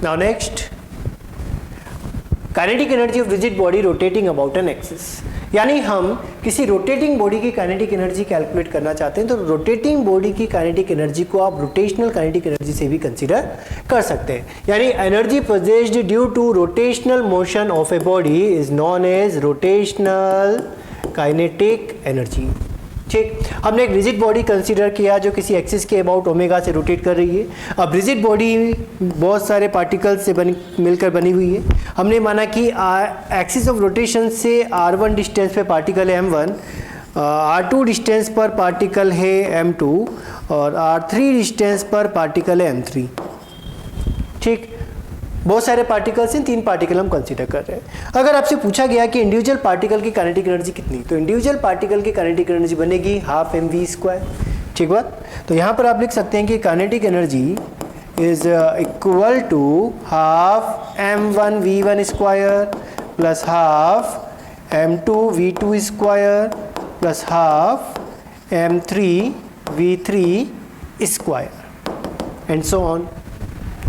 Now next, kinetic energy of rigid body rotating about an axis. यानी हम किसी rotating body की kinetic energy calculate करना चाहते हैं तो रोटेटिंग बॉडी की काइनेटिक एनर्जी को आप रोटेशनल काइनेटिक एनर्जी से भी कंसीडर कर सकते हैं। यानी energy produced due to rotational motion of a body is known as rotational kinetic energy. ठीक, हमने एक रिजिड बॉडी कंसीडर किया जो किसी एक्सिस के अबाउट ओमेगा से रोटेट कर रही है। अब रिजिड बॉडी बहुत सारे पार्टिकल्स से मिलकर बनी हुई है। हमने माना कि एक्सिस ऑफ रोटेशन से r1 डिस्टेंस पे पार्टिकल है m1, r2 डिस्टेंस पर पार्टिकल है m2 और r3 डिस्टेंस पर पार्टिकल है m3। ठीक, बहुत सारे पार्टिकल्स हैं, 3 पार्टिकल हम कंसीडर कर रहे हैं। अगर आपसे पूछा गया कि इंडिविजुअल पार्टिकल की काइनेटिक एनर्जी कितनी, तो इंडिविजुअल पार्टिकल की काइनेटिक एनर्जी बनेगी हाफ mv²। ठीक बात, तो यहाँ पर आप लिख सकते हैं कि kinetic energy is equal to half m1v1² plus half m2v2² plus half m3v3² and so on.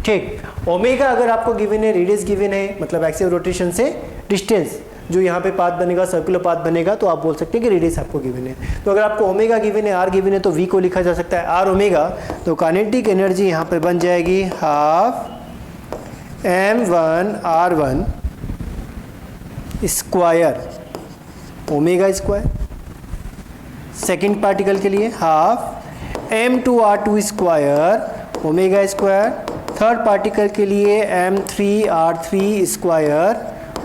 ठीक, ओमेगा अगर आपको गिवन है, रेडियस गिवन है, मतलब एक्सिस ऑफ रोटेशन से डिस्टेंस जो यहाँ पे पाथ बनेगा, सर्कुलर पाथ बनेगा, तो आप बोल सकते हैं कि रेडियस आपको गिवन है। तो अगर आपको ओमेगा गिवन है, आर गिवन है, तो वी को लिखा जा सकता है आर ओमेगा। तो काइनेटिक एनर्जी यहाँ पे बन जाएगी half m1r1 square omega square. Second particle के लिए half m2r2 square omega square. Third particle के लिए m3r3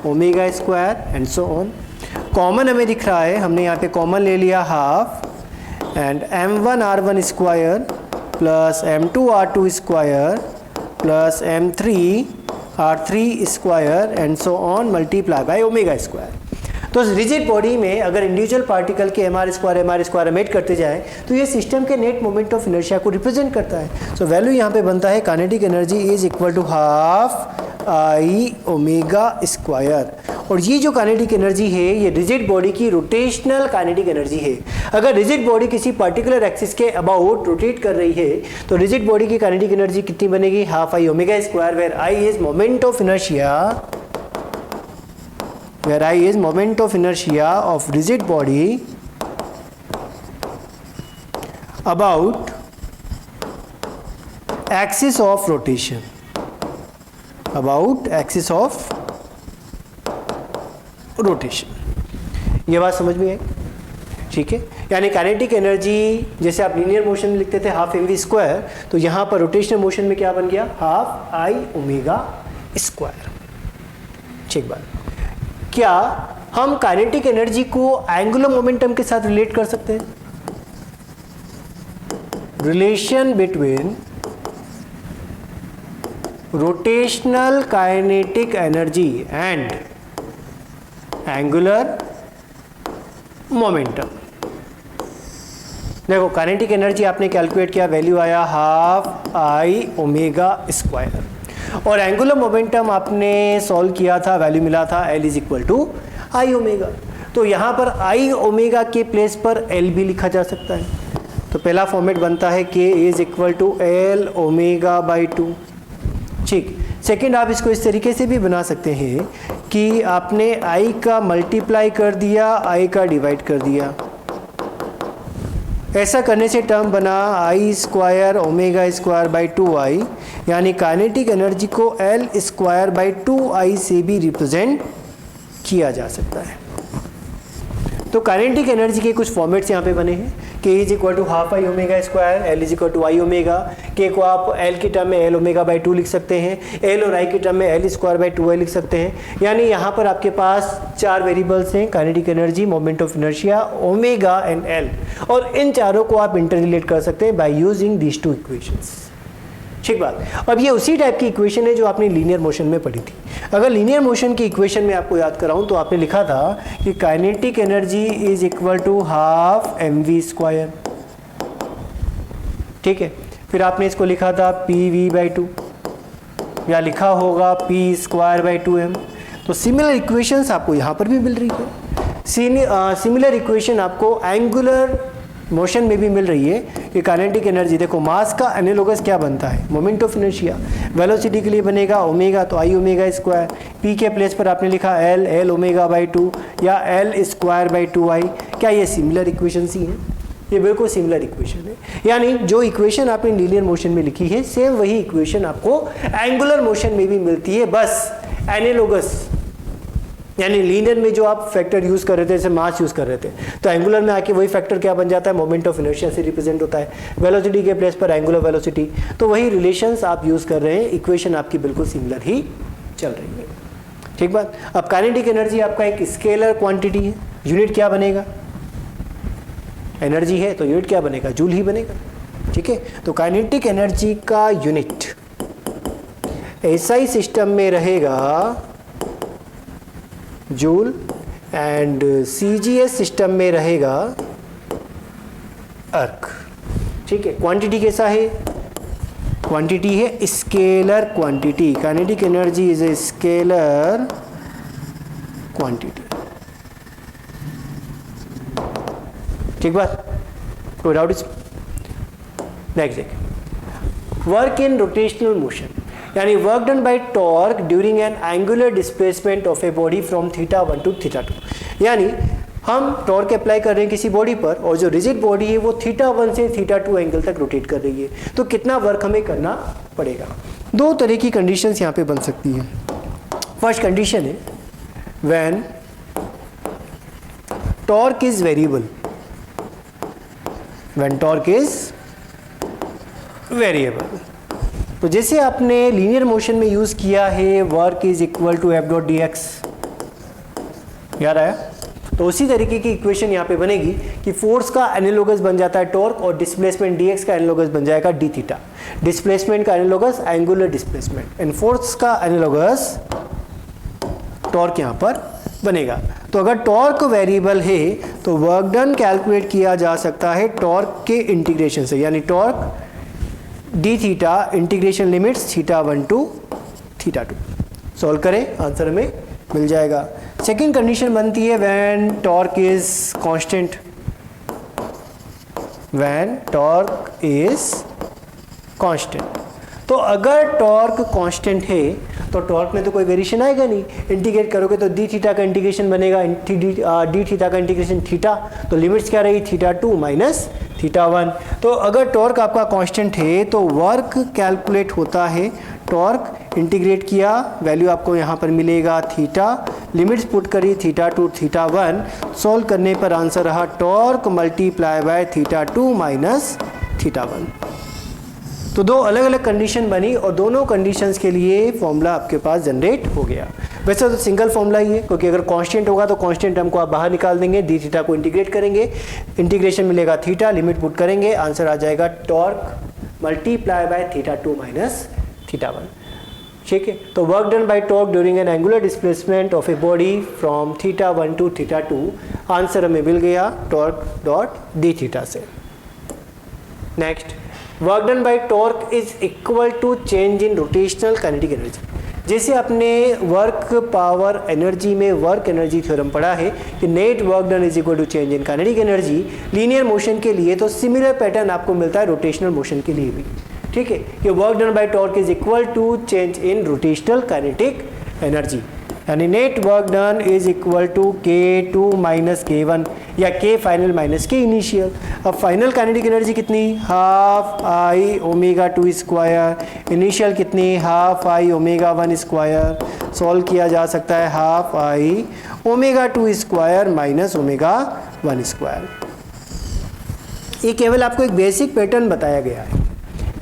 omega square and so on. Common हमें दिख रहा है, हमने यहाँ पे कॉमन ले लिया half and m1r1 square plus m2r2 square plus m3r3 square and so on multiply by omega square. तो रिजिड बॉडी में अगर इंडिविजुअल पार्टिकल के mr स्क्वायर मेट करते जाएं तो ये सिस्टम के नेट मोमेंट ऑफ इनर्शिया को रिप्रेजेंट करता है। सो वैल्यू यहाँ पे बनता है kinetic energy is equal to half I omega square. और ये जो काइनेटिक एनर्जी है ये रिजिड बॉडी की रोटेशनल काइनेटिक एनर्जी है। अगर रिजिड बॉडी किसी पर्टिकुलर एक्सिस के अबाउट रोटेट कर रही है तो रिजिड बॉडी की काइनेटिक एनर्जी कितनी बनेगी, half I omega square, where I is moment of inertia, where I is moment of inertia of rigid body about axis of rotation, about axis of rotation। ये बात समझ में आई? ठीक है, यानी काइनेटिक एनर्जी जैसे आप लीनियर मोशन में लिखते थे हाफ mv², तो यहाँ पर रोटेशनल मोशन में क्या बन गया, हाफ आई ओमेगा स्क्वायर। ठीक बात, क्या हम काइनेटिक एनर्जी को एंगुलर मोमेंटम के साथ रिलेट कर सकते हैं? Relation between rotational kinetic energy and angular momentum. देखो काइनेटिक एनर्जी आपने कैलकुलेट किया, वैल्यू आया हाफ आई ओमेगा स्क्वायर, और एंगुलर मोमेंटम आपने सॉल्व किया था, वैल्यू मिला था L is equal to I omega. तो यहाँ पर आई ओमेगा के प्लेस पर L भी लिखा जा सकता है। तो पहला फॉर्मेट बनता है K is equal to L omega by 2। ठीक, सेकेंड आप इसको इस तरीके से भी बना सकते हैं कि आपने I का मल्टीप्लाई कर दिया, I का डिवाइड कर दिया। ऐसा करने से टर्म बना I square omega square by 2i, यानी काइनेटिक एनर्जी को L स्क्वायर बाई 2i से भी रिप्रेजेंट किया जा सकता है। तो काइनेटिक एनर्जी के कुछ फॉर्मेट्स यहाँ पे बने हैं। K is equal to half I omega square, L is equal to I omega. K को आप L की टर्म में L ओमेगा बाई 2 लिख सकते हैं, L और I की टर्म में L स्क्वायर बाई 2i लिख सकते हैं। यानी यहाँ पर आपके पास 4 वेरिएबल्स हैं, kinetic energy, moment of inertia, omega and L, और इन चारों को आप इंटर रिलेट कर सकते हैं बाय यूजिंग दीज 2 इक्वेशंस। ठीक बात। अब ये उसी टाइप की इक्वेशन है जो आपने लीनियर मोशन में पढ़ी थी। अगर लीनियर मोशन की इक्वेशन में आपको याद कराऊं तो आपने लिखा था कि kinetic energy is equal to half mv²। ठीक है, फिर आपने इसको लिखा था pv/2, या लिखा होगा p²/2m। तो सिमिलर इक्वेशंस आपको यहाँ पर भी मिल रही है। सिमिलर इक्वेशन आपको एंगुलर मोशन में भी मिल रही है कि काइनेटिक एनर्जी, देखो मास का एनालोगस क्या बनता है, मोमेंट ऑफ इनर्शिया। वेलोसिटी के लिए बनेगा ओमेगा, तो आई ओमेगा स्क्वायर, पी के प्लेस पर आपने लिखा एल ओमेगा बाई 2 या एल स्क्वायर बाई 2i। क्या ये सिमिलर इक्वेशन सी है? ये बिल्कुल सिमिलर इक्वेशन है। यानी जो इक्वेशन आपने लीनियर मोशन में लिखी है सेम वही इक्वेशन आपको एंगुलर मोशन में भी मिलती है, बस एनालोगस, यानी लीनियर में जो आप फैक्टर यूज कर रहे थे, जैसे मास यूज कर रहे थे, तो एंगुलर में आके वही फैक्टर क्या बन जाता है, मोमेंट ऑफ इनर्शिया से रिप्रेजेंट होता है। वेलोसिटी के प्लेस पर एंगुलर वेलोसिटी, तो वही रिलेशंस आप यूज कर रहे हैं, इक्वेशन आपकी बिल्कुल सिमिलर ही चल रही है। ठीक बात। अब काइनेटिक एनर्जी आपका एक स्केलर क्वांटिटी है, यूनिट क्या बनेगा, एनर्जी है तो यूनिट क्या बनेगा, जूल ही बनेगा। ठीक है, तो काइनेटिक एनर्जी का यूनिट एसआई सिस्टम में रहेगा जूल एंड सीजीएस सिस्टम में रहेगा अर्क। ठीक है, क्वांटिटी कैसा है, क्वांटिटी है scalar quantity. Kinetic energy is a scalar quantity. ठीक बात, कोई डाउट इस? नेक्स्ट देखिए, वर्क इन रोटेशनल मोशन, यानी work done by torque during an angular displacement of a body from θ1 to θ2। यानी हम टॉर्क अप्लाई कर रहे हैं किसी बॉडी पर और जो रिजिड बॉडी है वो θ1 से θ2 एंगल तक रोटेट कर रही है, तो कितना वर्क हमें करना पड़ेगा। दो तरह की कंडीशंस यहाँ पे बन सकती हैं। फर्स्ट कंडीशन है when torque is variable, when torque is variable. तो जैसे आपने लीनियर मोशन में यूज किया है work is equal to F dot d x, याद आया? तो उसी तरीके की इक्वेशन यहाँ पे बनेगी कि फोर्स का एनालोगस बन जाता है टॉर्क और डिस्प्लेसमेंट डी एक्स का एनालोगस बन जाएगा डी थीटा। डिस्प्लेसमेंट का analogous angular displacement and force का एनालोगस टॉर्क यहाँ पर बनेगा। तो अगर टॉर्क वेरिएबल है तो वर्क डन कैलकुलेट किया जा सकता है टॉर्क के इंटीग्रेशन से, यानी torque D theta integration limits θ1 to θ2। Solve करें, आंसर हमें मिल जाएगा। सेकेंड कंडीशन बनती है when torque is constant, when torque is constant. तो अगर टॉर्क कांस्टेंट है तो टॉर्क में तो कोई वेरिएशन आएगा नहीं, इंटीग्रेट करोगे तो डी थीटा का इंटीग्रेशन बनेगा डी थीटा का इंटीग्रेशन थीटा, तो लिमिट्स क्या रही θ2 माइनस θ1। तो अगर टॉर्क आपका कांस्टेंट है तो वर्क कैलकुलेट होता है, टॉर्क इंटीग्रेट किया, वैल्यू आपको यहाँ पर मिलेगा थीटा, लिमिट्स पुट करी θ2 θ1, सॉल्व करने पर आंसर रहा टॉर्क मल्टीप्लाई बाय θ2 माइनस θ1। तो दो अलग अलग कंडीशन बनी और दोनों कंडीशंस के लिए फॉर्मूला आपके पास जनरेट हो गया। वैसे तो सिंगल फॉर्मूला ही है, क्योंकि अगर कांस्टेंट होगा तो कांस्टेंट टर्म को आप बाहर निकाल देंगे, डी थीटा को इंटीग्रेट करेंगे, इंटीग्रेशन मिलेगा थीटा, लिमिट पुट करेंगे, आंसर आ जाएगा टॉर्क मल्टीप्लाई बाय θ2 माइनस θ1। ठीक है, तो work done by torque during an angular displacement of a body from θ1 to θ2, answer हमें मिल गया टॉर्क डॉट डी थीटा से। Next, work done by torque is equal to change in rotational kinetic energy. जैसे आपने work power energy में work energy theorem पढ़ा है कि net work done is equal to change in kinetic energy linear motion के लिए, तो similar pattern आपको मिलता है रोटेशनल मोशन के लिए भी। ठीक है, कि work done by torque is equal to change in rotational kinetic energy, यानी net work done is equal to K2 minus K1 या K final minus K initial. अब फाइनल काइनेटिक एनर्जी कितनी, half I omega 2 square, initial कितनी, half I omega 1 square. Solve किया जा सकता है half I omega 2 square minus omega 1 square. ये केवल आपको एक बेसिक पैटर्न बताया गया है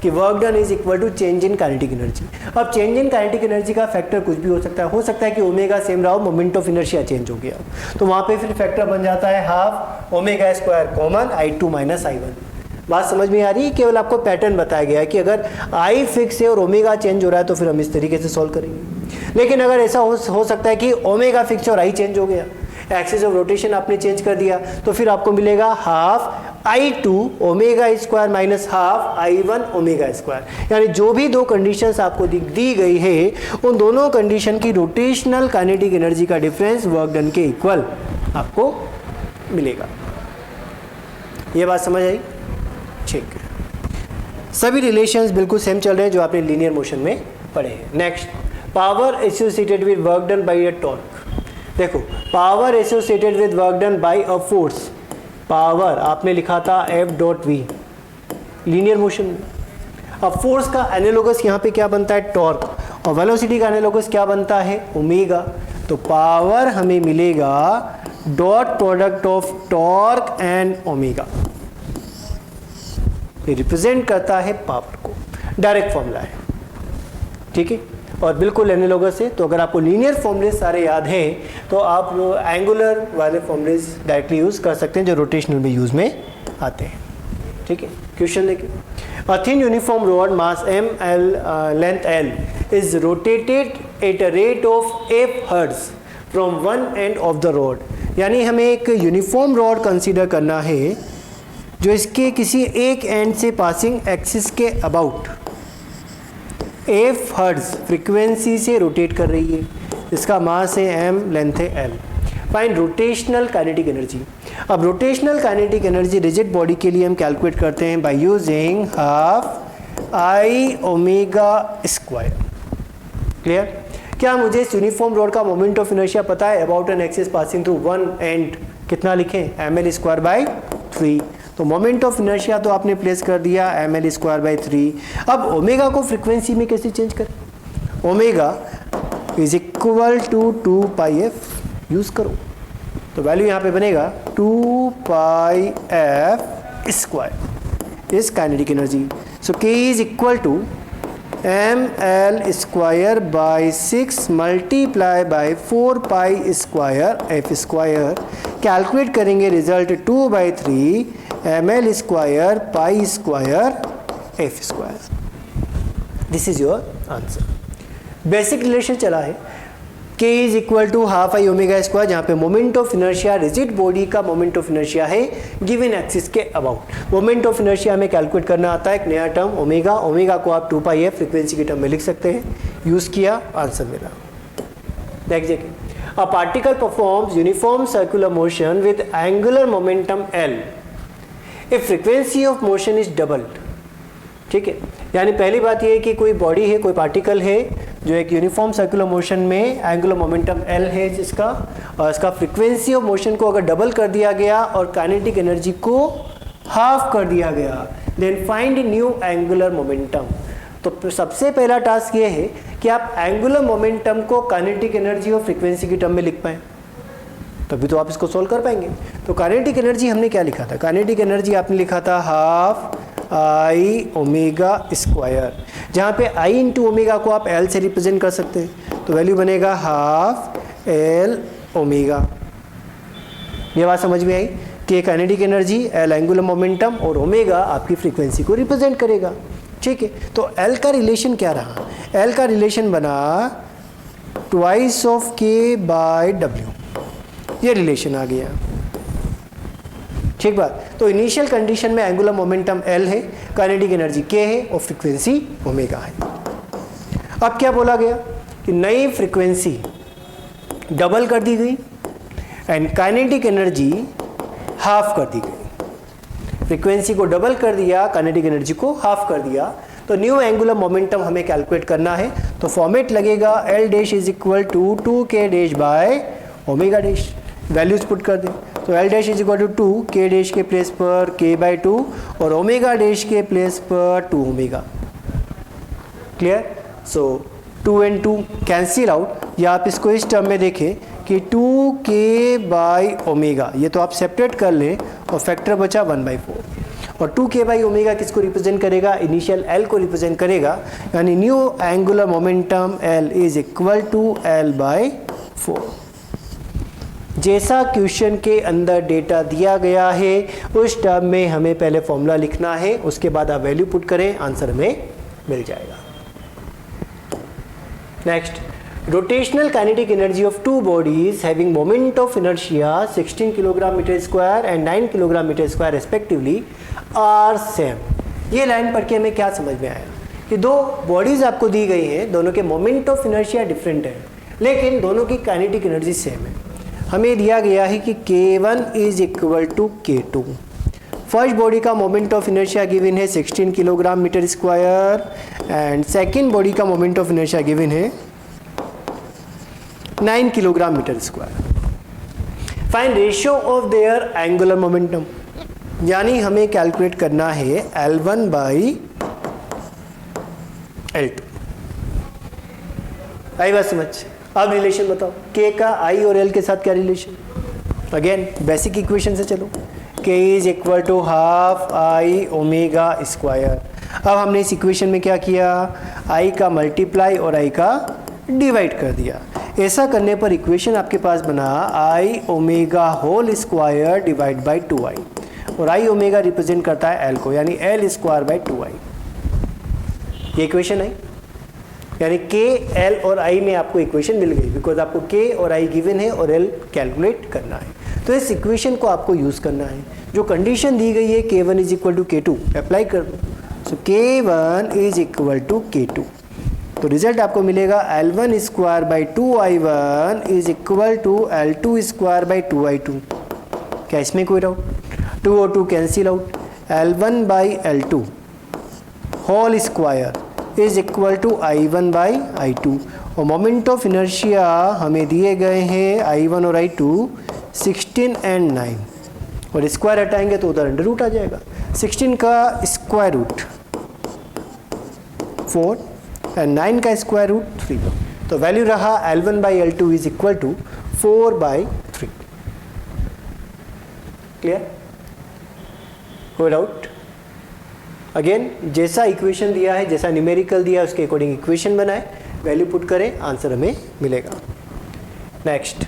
कि work done is equal to change in kinetic energy. अब चेंज इन काइनेटिक एनर्जी का फैक्टर कुछ भी हो सकता है कि ओमेगा सेम रहा हो, मोमेंट ऑफ इनर्शिया चेंज हो गया, तो वहाँ पे फिर फैक्टर बन जाता है half omega square common I2 minus I1। बात समझ में आ रही है? केवल आपको पैटर्न बताया गया है कि अगर I फिक्स है और ओमेगा चेंज हो रहा है तो फिर हम इस तरीके से सॉल्व करेंगे। लेकिन अगर ऐसा हो सकता है कि ओमेगा फिक्स और I चेंज हो गया, एक्सिस ऑफ रोटेशन आपने चेंज कर दिया, तो फिर आपको मिलेगा half I2 omega square minus half I1 omega square. यानी जो भी दो कंडीशंस आपको दी गई है उन दोनों कंडीशन की रोटेशनल काइनेटिक एनर्जी का डिफरेंस वर्क डन के इक्वल आपको मिलेगा। ये बात समझ आई? ठीक है, सभी रिलेशंस बिल्कुल सेम चल रहे हैं जो आपने लीनियर मोशन में पढ़े हैं। Next, power associated with work done by a torque. देखो, power associated with work done by a force, power आपने लिखा था F.V लीनियर मोशन में। अब फोर्स का एनालोगस यहाँ पे क्या बनता है? टॉर्क, और वेलोसिटी का एनालोगस क्या बनता है? ओमेगा। तो पावर हमें मिलेगा dot product of torque and omega, ये रिप्रेजेंट करता है पावर को, डायरेक्ट फॉर्मूला है, ठीक है, और बिल्कुल एनालोगस है। तो अगर आपको लीनियर फॉर्मूले सारे याद हैं तो आप एंगुलर वाले फॉर्मूले डायरेक्टली यूज कर सकते हैं जो रोटेशनल में यूज में आते हैं, ठीक है। क्वेश्चन देखिए, a thin uniform rod mass m l length l is rotated at a rate of f hertz from one end of the rod। यानी हमें एक यूनिफॉर्म रॉड कंसीडर करना है जो इसके किसी एक एंड से पासिंग एक्सिस के अबाउट f हर्ट्ज फ्रीक्वेंसी से रोटेट कर रही है। इसका मास है m, लेंथ है l। Find rotational kinetic energy. अब rotational kinetic energy rigid body के लिए हम कैलकुलेट करते हैं by using half I omega square. Clear? क्या मुझे इस यूनिफॉर्म रॉड का मोमेंट ऑफ इनर्शिया पता है? About an axis passing through one end कितना लिखें? ml square by 3। तो मोमेंट ऑफ इनर्शिया तो आपने प्लेस कर दिया ml स्क्वायर बाय 3। अब ओमेगा को फ्रीक्वेंसी में कैसे चेंज करें? Omega is equal to 2 pi F use करो, तो वैल्यू यहाँ पे बनेगा 2 pi F square is kinetic energy. So K is equal to ml square by 6 multiply by 4 pi square F square. Calculate करेंगे result 2 by 3 ml square pi square F square. This is your answer. Basic relation चला है k is equal to half I omega square, जहाँ पे moment of inertia rigid body का moment of inertia है given axis के about. Moment of inertia हमें calculate करना आता है एक नया टर्म ओमेगा। ओमेगा को आप 2 पाई एफ फ्रीक्वेंसी के टर्म में लिख सकते हैं, यूज किया, आंसर मिला। नेक्स्ट देखिए, a particle performs uniform circular motion with angular momentum l if frequency of motion is doubled. ठीक है, यानी पहली बात यह है कि कोई बॉडी है, कोई पार्टिकल है जो एक यूनिफॉर्म सर्कुलर मोशन में एंगुलर मोमेंटम l है जिसका, और इसका फ्रीक्वेंसी ऑफ मोशन को अगर डबल कर दिया गया और काइनेटिक एनर्जी को हाफ कर दिया गया, then find new angular momentum. तो सबसे पहला टास्क ये है कि आप एंगुलर मोमेंटम को काइनेटिक एनर्जी और फ्रीक्वेंसी की टर्म में लिख पाएँ, तभी तो आप इसको सोल्व कर पाएंगे। तो काइनेटिक एनर्जी हमने क्या लिखा था? काइनेटिक एनर्जी आपने लिखा था हाफ आई ओमेगा स्क्वायर, जहाँ पे आई इंटू ओमेगा को आप एल से रिप्रेजेंट कर सकते हैं, तो वैल्यू बनेगा हाफ एल ओमेगा। ये बात समझ में आई कि kinetic energy L angular momentum और ओमेगा आपकी फ्रीक्वेंसी को रिप्रेजेंट करेगा। ठीक है, तो एल का रिलेशन क्या रहा? एल का रिलेशन बना ट्वाइस ऑफ के बाय डब्ल्यू, ये रिलेशन आ गया। ठीक बात। तो इनिशियल कंडीशन में एंगुलर मोमेंटम L है, काइनेटिक एनर्जी K है और फ्रीक्वेंसी ओमेगा है। अब क्या बोला गया कि नई फ्रीक्वेंसी डबल कर दी गई एंड काइनेटिक एनर्जी हाफ कर दी गई। फ्रीक्वेंसी को डबल कर दिया, काइनेटिक एनर्जी को हाफ कर दिया, तो न्यू एंगुलर मोमेंटम हमें कैलकुलेट करना है। तो फॉर्मेट लगेगा L dash is equal to 2K dash by omega dash. Values put कर दें, तो L dash is equal to 2, K dash के प्लेस पर K बाई 2 और ओमेगा डैश के प्लेस पर 2 omega. Clear? So 2 and 2 cancel out, या आप इसको इस टर्म में देखें कि 2K बाई ओमेगा, ये तो आप सेपरेट कर लें और फैक्टर बचा 1/4, और 2K बाई ओमेगा किसको रिप्रेजेंट करेगा? इनिशियल L को रिप्रेजेंट करेगा, यानी new angular momentum L is equal to L by 4। जैसा क्वेश्चन के अंदर डेटा दिया गया है उस टर्म में हमें पहले फॉर्मूला लिखना है, उसके बाद आप वैल्यू पुट करें, आंसर हमें मिल जाएगा। Next, rotational kinetic energy of two bodies having moment of inertia 16 kilogram metre square and 9 kilogram metre square respectively are same. ये लाइन पढ़ के हमें क्या समझ में आया कि दो बॉडीज आपको दी गई हैं, दोनों के मोमेंट ऑफ इनर्शिया डिफरेंट है लेकिन दोनों की काइनेटिक एनर्जी सेम है। हमें दिया गया है कि K1 is equal to K2, first body का मोमेंट ऑफ इनर्शिया गिवन है 16 kilogram metre square and second body का मोमेंट ऑफ इनर्शिया गिवन है 9 kilogram metre square. Find ratio of their angular momentum, यानी हमें कैलकुलेट करना है L1 by L2। आई बात समझ? अब रिलेशन बताओ, K का I और L के साथ क्या रिलेशन? अगेन बेसिक इक्वेशन से चलो, K is equal to half I omega square. अब हमने इस इक्वेशन में क्या किया, I का मल्टीप्लाई और I का डिवाइड कर दिया। ऐसा करने पर इक्वेशन आपके पास बना I omega whole square divide by 2I, और I ओमेगा रिप्रेजेंट करता है L को, यानी L स्क्वायर बाई 2I। ये इक्वेशन आई, यानी K, L और I में आपको इक्वेशन मिल गई, बिकॉज आपको K और I गिवन है और L कैलकुलेट करना है। तो इस इक्वेशन को आपको यूज़ करना है। जो कंडीशन दी गई है K1 is equal to K2 apply कर दो। सो K1 is equal to K2, तो रिजल्ट आपको मिलेगा L1 square by 2I1 is equal to L2 square by 2I2। क्या इसमें कोई डाउट? 2 और 2 cancel out, L1 by L2 whole square is equal to I1 by I2, और moment of inertia हमें दिए गए हैं I1 और I2 16 एंड 9, और स्क्वायर हटाएंगे तो उधर अंडर रूट आ जाएगा। 16 का स्क्वायर रूट 4 एंड 9 का स्क्वायर रूट 3, तो वैल्यू रहा L1 by L2 is equal to 4 by 3। Clear? कोई डाउट? अगेन जैसा इक्वेशन दिया है, जैसा न्यूमेरिकल दिया है, उसके अकॉर्डिंग इक्वेशन बनाए, वैल्यू पुट करें, आंसर हमें मिलेगा। नेक्स्ट,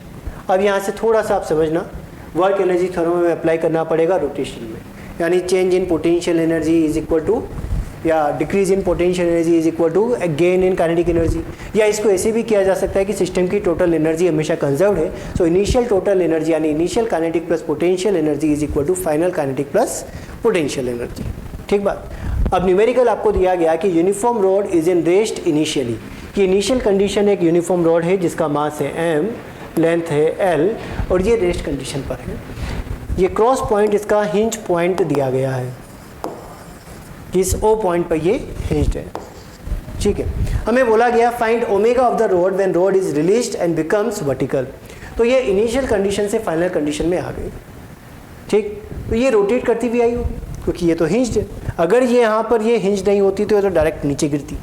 अब यहाँ से थोड़ा सा आप समझना, वर्क एनर्जी थ्योरम में अप्लाई करना पड़ेगा रोटेशन में, यानी change in potential energy is equal to, या decrease in potential energy is equal to gain in kinetic energy. या इसको ऐसे भी किया जा सकता है कि सिस्टम की टोटल एनर्जी हमेशा कंजर्व्ड है, सो इनिशियल टोटल एनर्जी यानी initial kinetic plus potential energy is equal to final kinetic plus potential energy. ठीक बात। अब न्यूमेरिकल आपको दिया गया कि uniform rod is in rest initially, कि इनिशियल कंडीशन एक यूनिफॉर्म रॉड है जिसका मास है m, लेंथ है l, और ये रेस्ट कंडीशन पर है। ये क्रॉस पॉइंट इसका हिंज पॉइंट दिया गया है, इस O पॉइंट पर ये हिंज्ड है। ठीक है, हमें बोला गया find omega of the rod when rod is released and becomes vertical. तो ये इनिशियल कंडीशन से फाइनल कंडीशन में आ गई। ठीक, तो ये रोटेट करती हुई आई होगी, क्योंकि ये तो हिंज्ड है। अगर ये यहाँ पर ये हिंज नहीं होती तो ये तो डायरेक्ट नीचे गिरती।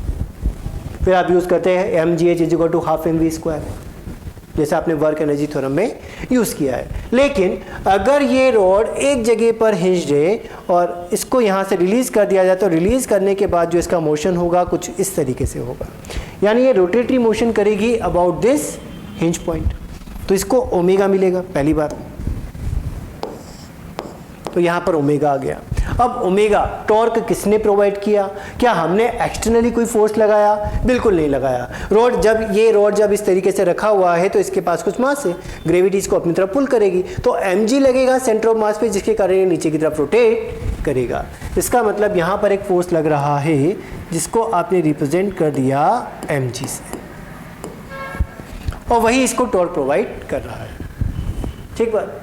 फिर आप यूज़ करते हैं mgh is equal to half mv square, जैसे आपने वर्क एनर्जी थ्योरम में यूज़ किया है। लेकिन अगर ये रॉड एक जगह पर हिंज्ड है और इसको यहाँ से रिलीज़ कर दिया जाए, तो रिलीज़ करने के बाद जो इसका मोशन होगा कुछ इस तरीके से होगा, यानी ये रोटेटरी मोशन करेगी अबाउट दिस हिंज पॉइंट, तो इसको ओमेगा मिलेगा पहली बार। तो यहाँ पर ओमेगा आ गया। अब ओमेगा टॉर्क किसने प्रोवाइड किया? क्या हमने एक्सटर्नली कोई फोर्स लगाया? बिल्कुल नहीं लगाया। रॉड जब इस तरीके से रखा हुआ है तो इसके पास कुछ मास है, ग्रेविटी इसको अपनी तरफ पुल करेगी, तो mg लगेगा सेंटर ऑफ मास पे, जिसके कारण ये नीचे की तरफ रोटेट करेगा। इसका मतलब यहाँ पर एक फोर्स लग रहा है जिसको आपने रिप्रेजेंट कर दिया mg से, और वही इसको टॉर्क प्रोवाइड कर रहा है। ठीक बात।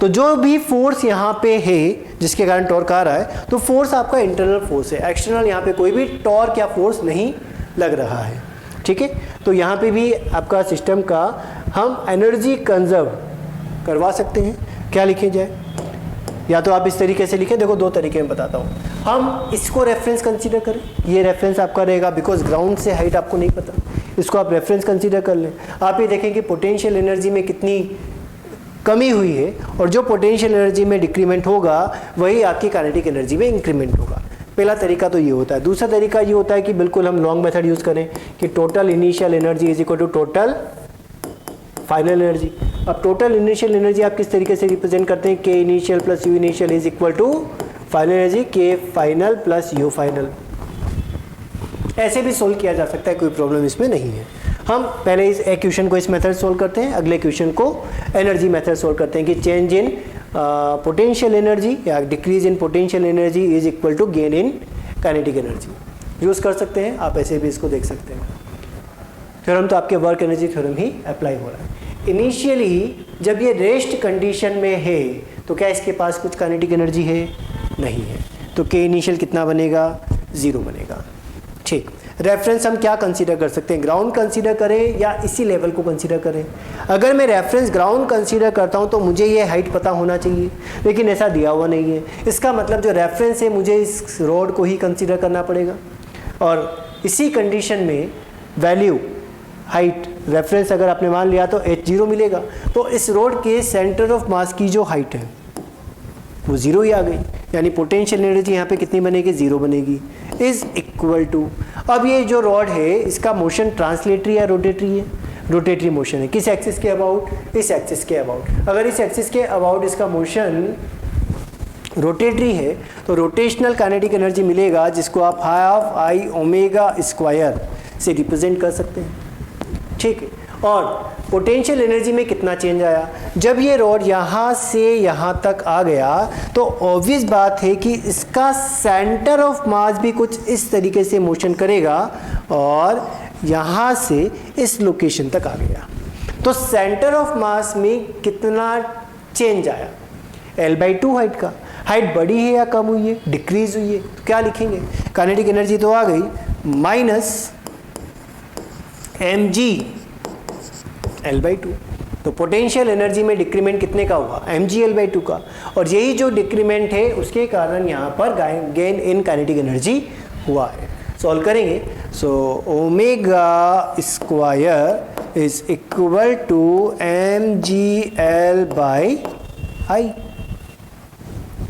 तो जो भी फोर्स यहाँ पे है जिसके कारण टॉर्क आ रहा है, तो फोर्स आपका इंटरनल फोर्स है, एक्सटर्नल यहाँ पे कोई भी टॉर्क या फोर्स नहीं लग रहा है। ठीक है, तो यहाँ पे भी आपका सिस्टम का हम एनर्जी कंजर्व करवा सकते हैं। क्या लिखे जाए? या तो आप इस तरीके से लिखें, देखो दो तरीके में बताता हूँ। हम इसको रेफरेंस कंसीडर करें, ये रेफरेंस आपका रहेगा, बिकॉज ग्राउंड से हाइट आपको नहीं पता, इसको आप रेफरेंस कंसीडर कर लें। आप ये देखें कि पोटेंशियल एनर्जी में कितनी कमी हुई है, और जो पोटेंशियल एनर्जी में डिक्रीमेंट होगा वही आपकी काइनेटिक एनर्जी में इंक्रीमेंट होगा। पहला तरीका तो ये होता है। दूसरा तरीका ये होता है कि बिल्कुल हम लॉन्ग मेथड यूज़ करें कि total initial energy is equal to total final energy. अब टोटल इनिशियल एनर्जी आप किस तरीके से रिप्रेजेंट करते हैं? K initial plus U initial is equal to final energy K final plus U final. ऐसे भी सोल्व किया जा सकता है, कोई प्रॉब्लम इसमें नहीं है। हम पहले इस इक्वेशन को इस मेथड सोल्व करते हैं, अगले इक्वेशन को एनर्जी मेथड सोल्व करते हैं कि चेंज इन पोटेंशियल एनर्जी या decrease in potential energy is equal to gain in kinetic energy. Use कर सकते हैं, आप ऐसे भी इसको देख सकते हैं। थ्योरम तो आपके वर्क एनर्जी थ्योरम ही अप्लाई हो रहा है। इनिशियली जब ये रेस्ट कंडीशन में है तो क्या इसके पास कुछ काइनेटिक एनर्जी है? नहीं है, तो के इनिशियल कितना बनेगा, 0 बनेगा। ठीक, रेफरेंस हम क्या कंसीडर कर सकते हैं, ग्राउंड कंसीडर करें या इसी लेवल को कंसीडर करें। अगर मैं रेफरेंस ग्राउंड कंसीडर करता हूं तो मुझे ये हाइट पता होना चाहिए, लेकिन ऐसा दिया हुआ नहीं है। इसका मतलब जो रेफरेंस है मुझे इस रोड को ही कंसीडर करना पड़ेगा, और इसी कंडीशन में वैल्यू हाइट रेफरेंस अगर आपने मान लिया तो h0 मिलेगा। तो इस रोड के सेंटर ऑफ मास की जो हाइट है वो 0 ही आ गई, यानी पोटेंशियल एनर्जी यहाँ पे कितनी बनेगी, 0 बनेगी, इज इक्वल टू। अब ये जो रॉड है इसका मोशन ट्रांसलेटरी या रोटेटरी है, रोटेटरी मोशन है। किस एक्सिस के अबाउट, इस एक्सिस के अबाउट। अगर इस एक्सिस के अबाउट इसका मोशन रोटेटरी है तो रोटेशनल काइनेटिक एनर्जी मिलेगा, जिसको आप हाफ आई ओमेगा स्क्वायर से रिप्रेजेंट कर सकते हैं। ठीक है, और पोटेंशियल एनर्जी में कितना चेंज आया, जब ये रॉड यहाँ से यहाँ तक आ गया तो ऑब्वियस बात है कि इसका सेंटर ऑफ मास भी कुछ इस तरीके से मोशन करेगा और यहाँ से इस लोकेशन तक आ गया। तो सेंटर ऑफ मास में कितना चेंज आया, L/2 हाइट का। हाइट बढ़ी है या कम हुई है, डिक्रीज हुई है, तो क्या लिखेंगे, काइनेटिक एनर्जी तो आ गई माइनस mg L/2। तो पोटेंशियल एनर्जी में डिक्रीमेंट कितने का हुआ, mg L/2 का, और यही जो डिक्रीमेंट है उसके कारण यहाँ पर गेन इन काइनेटिक एनर्जी हुआ है। सॉल्व करेंगे, so omega square is equal to mg L/I।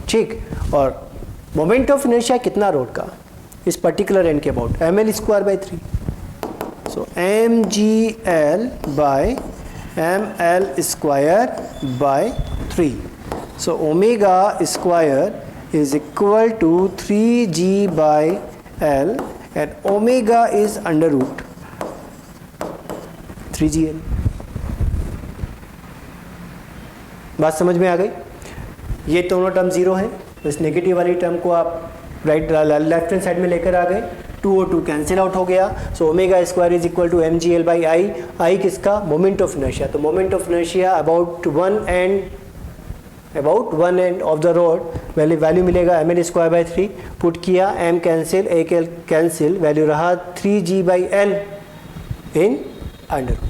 ठीक, और मोमेंट ऑफ इनर्शिया कितना रोड का, इस पर्टिकुलर एंड के about ml²/3। So mgl by ml²/3. So omega square is equal to 3g by l, and omega is under root 3gl। बात समझ में आ गई। ये दोनों टर्म 0 हैं, इस नेगेटिव वाली टर्म को आप लेफ्ट हैंड साइड में लेकर आ गए, 2 और 2 कैंसिल आउट हो गया। So omega square is equal to mgl/I। I किसका, मोमेंट ऑफ इनर्शिया। तो moment of inertia about one end of the rod value मिलेगा ml²/3। पुट किया, m cancel, a cancel, value रहा 3g/l इन under root.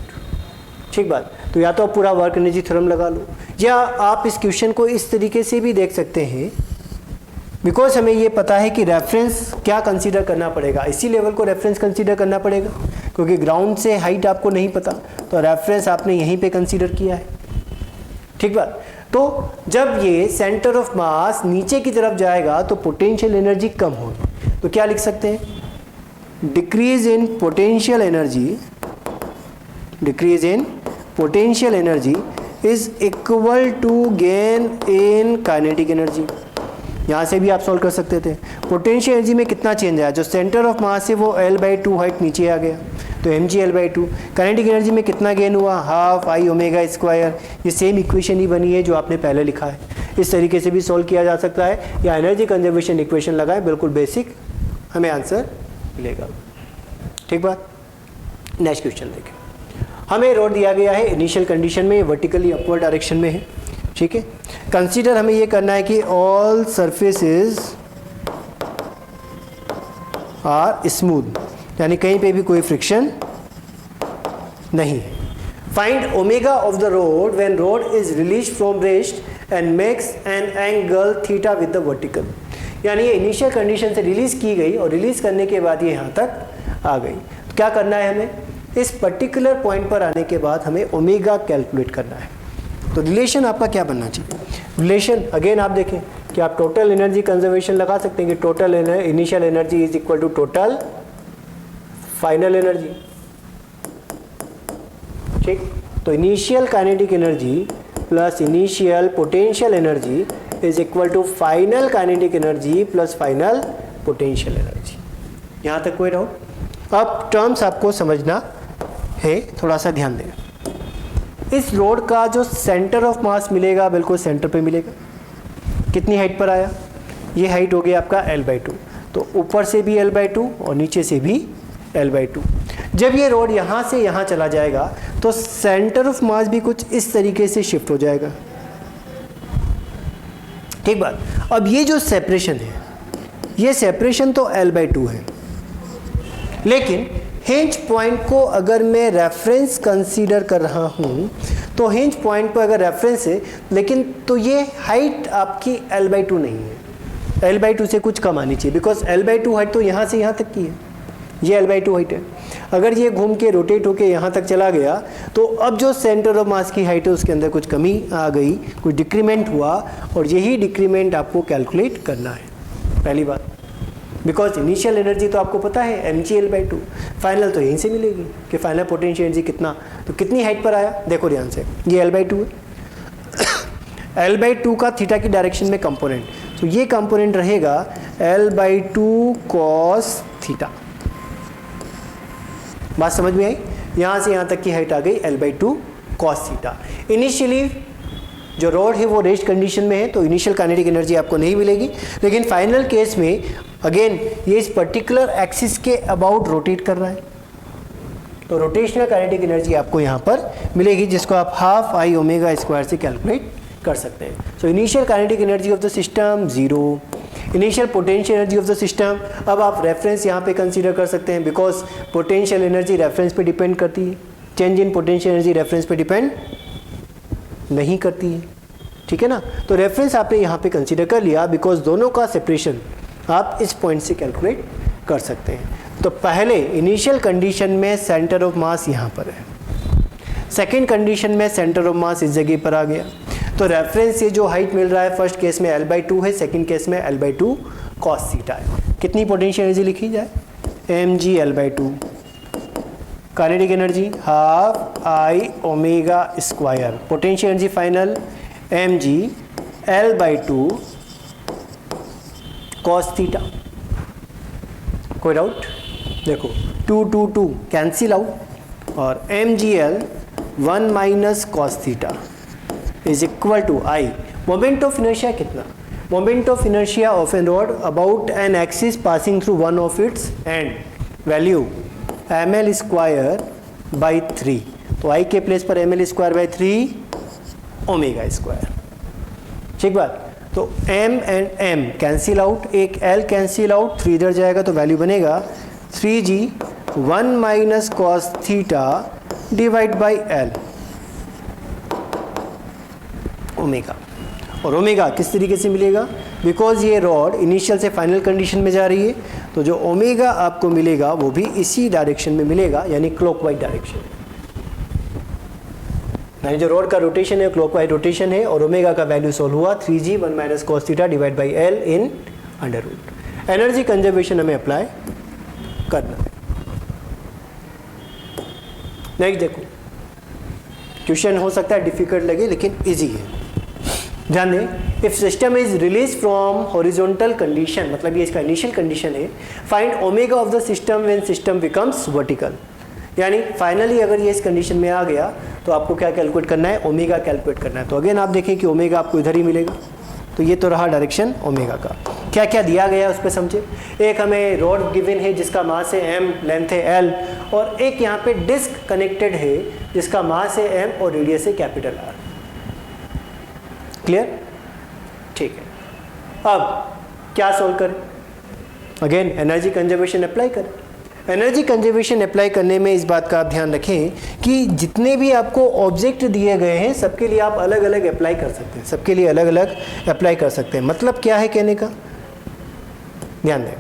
ठीक बात। तो या तो आप पूरा वर्क एनर्जी थ्योरम लगा लो, या आप इस क्वेश्चन को इस तरीके से भी देख सकते हैं, बिकॉज हमें ये पता है कि रेफरेंस क्या कंसीडर करना पड़ेगा, इसी लेवल को रेफरेंस कंसीडर करना पड़ेगा, क्योंकि ग्राउंड से हाइट आपको नहीं पता, तो रेफरेंस आपने यहीं पे कंसीडर किया है। ठीक बात। तो जब ये सेंटर ऑफ मास नीचे की तरफ जाएगा तो पोटेंशियल एनर्जी कम होगी, तो क्या लिख सकते हैं, decrease in potential energy is equal to gain in kinetic energy. यहाँ से भी आप सॉल्व कर सकते थे। पोटेंशियल एनर्जी में कितना चेंज आया, जो सेंटर ऑफ मास है वो L/2 हाइट नीचे आ गया, तो mg L/2। काइनेटिक एनर्जी में कितना गेन हुआ, हाफ आई ओमेगा स्क्वायर। ये सेम इक्वेशन ही बनी है जो आपने पहले लिखा है। इस तरीके से भी सॉल्व किया जा सकता है, या एनर्जी कंजर्वेशन इक्वेशन लगाएं, बिल्कुल बेसिक, हमें आंसर मिलेगा। ठीक बात। नेक्स्ट क्वेश्चन देखें। हमें रोड दिया गया है इनिशियल कंडीशन में, वर्टिकली अपवर्ड डायरेक्शन में है। ठीक है, कंसीडर हमें ये करना है कि ऑल सरफेसेस आर स्मूथ, यानी कहीं पे भी कोई फ्रिक्शन नहीं है। Find omega of the road when road is release from rest and makes an angle theta with the vertical. यानी ये इनिशियल कंडीशन से रिलीज की गई और रिलीज करने के बाद ये यहाँ तक आ गई। तो क्या करना है हमें, इस पर्टिकुलर पॉइंट पर आने के बाद हमें ओमेगा कैलकुलेट करना है। तो रिलेशन आपका क्या बनना चाहिए, रिलेशन अगेन आप देखें कि आप टोटल एनर्जी कंजर्वेशन लगा सकते हैं कि total initial energy is equal to total final energy. ठीक, तो initial kinetic energy plus initial potential energy is equal to final kinetic energy plus final potential energy. यहाँ तक कोई डाउट? अब टर्म्स आपको समझना है, थोड़ा सा ध्यान दें। इस रोड का जो सेंटर ऑफ मास मिलेगा बिल्कुल सेंटर पे मिलेगा। कितनी हाइट पर आया, ये हाइट हो गया आपका L/2, तो ऊपर से भी L/2 और नीचे से भी L/2। जब ये रोड यहाँ से यहाँ चला जाएगा तो सेंटर ऑफ मास भी कुछ इस तरीके से शिफ्ट हो जाएगा। ठीक बात। अब ये जो सेपरेशन है, ये सेपरेशन तो L/2 है, लेकिन हिंज पॉइंट को अगर मैं रेफरेंस कंसीडर कर रहा हूँ तो हिंज पॉइंट पर अगर रेफरेंस है, लेकिन तो ये हाइट आपकी L/2 नहीं है, L/2 से कुछ कम आनी चाहिए, बिकॉज L/2 हाइट तो यहाँ से यहाँ तक की है, ये L/2 हाइट है। अगर ये घूम के रोटेट होके यहाँ तक चला गया तो अब जो सेंटर ऑफ मास की हाइट है उसके अंदर कुछ कमी आ गई, कुछ डिक्रीमेंट हुआ, और यही डिक्रीमेंट आपको कैलकुलेट करना है, पहली बात। बिकॉज इनिशियल एनर्जी तो आपको पता है mg/L/2, फाइनल तो यहीं से मिलेगी कि फाइनल पोटेंशियल एनर्जी कितना, तो कितनी हाइट पर आया, देखो ध्यान से, ये L/2 है। L/2 का थीटा की डायरेक्शन में कंपोनेंट, तो ये कंपोनेंट रहेगा L/2 cos थीटा। बात समझ में आई? यहाँ से यहाँ तक की हाइट आ गई L/2 cos थीटा। इनिशियली जो रॉड है वो रेस्ट कंडीशन में है, तो इनिशियल काइनेटिक एनर्जी आपको नहीं मिलेगी, लेकिन फाइनल केस में अगेन ये इस पर्टिकुलर एक्सिस के अबाउट रोटेट कर रहा है, तो रोटेशनल काइनेटिक एनर्जी आपको यहाँ पर मिलेगी, जिसको आप हाफ आई ओमेगा स्क्वायर से कैलकुलेट कर सकते हैं। So initial kinetic energy of the system 0, initial potential energy of the system, अब आप रेफरेंस यहाँ पे कंसीडर कर सकते हैं, बिकॉज पोटेंशियल एनर्जी रेफरेंस पे डिपेंड करती है, change in potential energy reference पे डिपेंड नहीं करती है, ठीक है ना। तो रेफरेंस आपने यहाँ पे कंसीडर कर लिया, बिकॉज दोनों का सेपरेशन आप इस पॉइंट से कैलकुलेट कर सकते हैं। तो पहले इनिशियल कंडीशन में सेंटर ऑफ मास यहाँ पर है, सेकेंड कंडीशन में सेंटर ऑफ मास इस जगह पर आ गया, तो रेफरेंस से जो हाइट मिल रहा है फर्स्ट केस में L/2 है, सेकेंड केस में L/2 cos थीटा है। कितनी पोटेंशियल एनर्जी लिखी जाए, mg/L/2, kinetic energy half I omega square, potential energy final mg/L/2 cos theta. कोई डाउट? देखो 2 2 2 कैंसिल आउट, और mgl 1 minus cos theta is equal to I. Moment of inertia कितना, moment of inertia of an rod about an axis passing through one of its end, value ml square by 3, तो I के place पर ml square by 3 omega square, ठीक बात। तो m and m cancel out, एक l cancel out, 3 इधर जाएगा तो वैल्यू बनेगा 3g 1 minus cos theta divide by l omega. और ओमेगा किस तरीके से मिलेगा, बिकॉज ये रॉड इनिशियल से फाइनल कंडीशन में जा रही है, तो जो ओमेगा आपको मिलेगा वो भी इसी डायरेक्शन में मिलेगा, यानी क्लॉकवाइज डायरेक्शन, यानी जो रॉड का रोटेशन है क्लॉकवाइज रोटेशन है, और ओमेगा का वैल्यू सोल्व हुआ 3g 1 minus cos theta divide by l in under root. Energy conservation हमें अप्लाई करना है। नेक्स्ट देखो, क्वेश्चन हो सकता है डिफिकल्ट लगे लेकिन इजी है, ध्यान दें। If system is release from horizontal condition, मतलब ये इसका इनिशियल कंडीशन है, find omega of the system when system becomes vertical, यानी फाइनली अगर ये इस कंडीशन में आ गया तो आपको क्या कैलकुलेट करना है, ओमेगा कैलकुलेट करना है। तो अगेन आप देखें कि ओमेगा आपको इधर ही मिलेगा, तो ये तो रहा डायरेक्शन ओमेगा का। क्या क्या दिया गया है उस पर समझे। एक हमें रॉड गिवन है जिसका मास है m, लेंथ है l, और एक यहाँ पे डिस्क कनेक्टेड है जिसका मास है m और रेडियस है कैपिटल R। क्लियर? ठीक है। अब क्या सोल्व करें, अगेन एनर्जी कंजर्वेशन अप्लाई करें। एनर्जी कंजर्वेशन अप्लाई करने में इस बात का आप ध्यान रखें कि जितने भी आपको ऑब्जेक्ट दिए गए हैं सबके लिए आप अलग अलग अप्लाई कर सकते हैं, सबके लिए अलग अलग अप्लाई कर सकते हैं। मतलब क्या है कहने का, ध्यान दें।